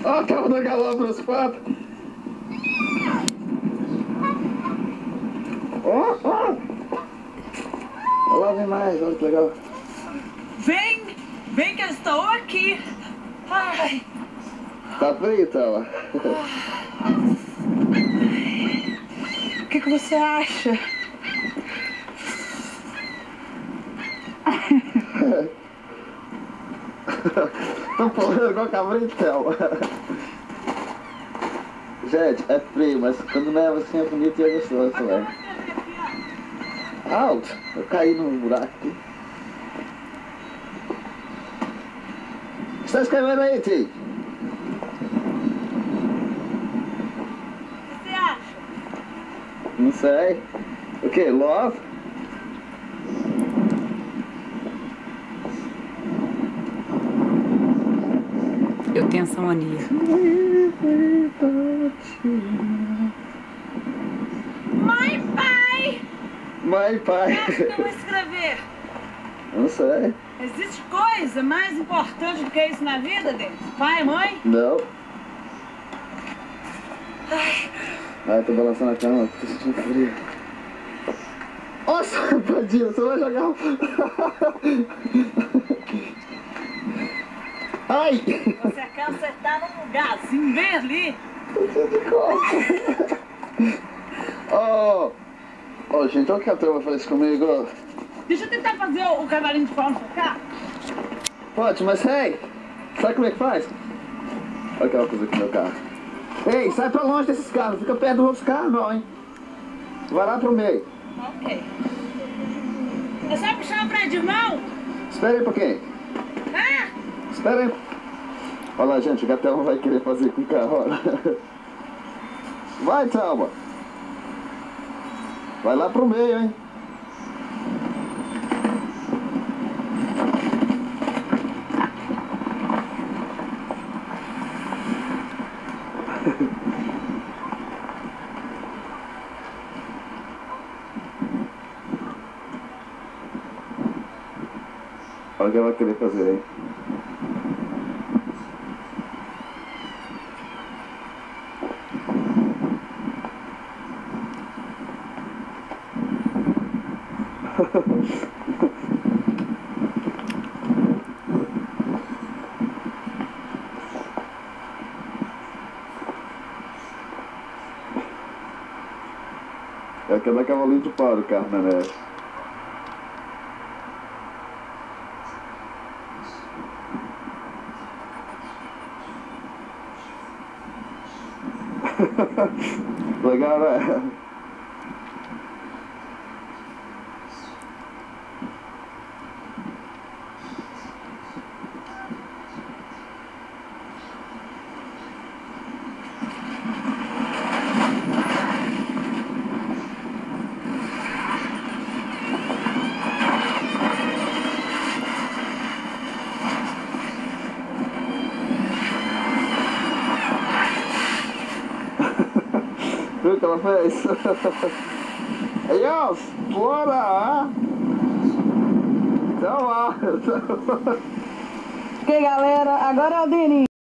Ó, tava dando galope nos patos. Ó, ó. Lá vem mais, olha que legal. Vem que eu estou aqui. Ai. Tá frio, Tala? O que você acha? Tô falando igual cabrito, Tala. Gente, é frio, mas quando neva assim é bonito e é gostoso, velho. Alto! Eu caí num buraco aqui. O que você tá escrevendo aí, tio? O que você acha? Não sei. O que? Love? Eu tenho essa mania. Mãe, pai! Mãe, pai. O que eu vou escrever? Não sei. Existe coisa mais importante do que isso na vida, Denis? Pai, mãe? Não. Ai. Ai, tô balançando a cama, tô sentindo frio. Nossa, tadinho, você vai jogar. Ai! Você quer acertar num lugarzinho bem ali? Ô, gente, olha o que a turma faz comigo. Deixa eu tentar fazer o cavalinho de pau no seu carro. Pode, mas hey, sabe como é que faz? Olha aquela coisa aqui no meu carro. Ei, sai pra longe desses carros, não fica perto dos outros carros não, hein? Vai lá pro meio. Ok. É só puxar o freio de mão? Espera aí um pouquinho. Ah! Espera aí. Olha lá, gente, o Gatão vai querer fazer com o carro, olha. Vai, Thelma. Vai lá pro meio, hein? Olha o que ela vai querer fazer, hein? É que dá cavalinho de pau o carro na neve. Legal, né? Viu o que ela fez? Aí, ó, bora! Então lá! Ok, galera, agora é o Denis.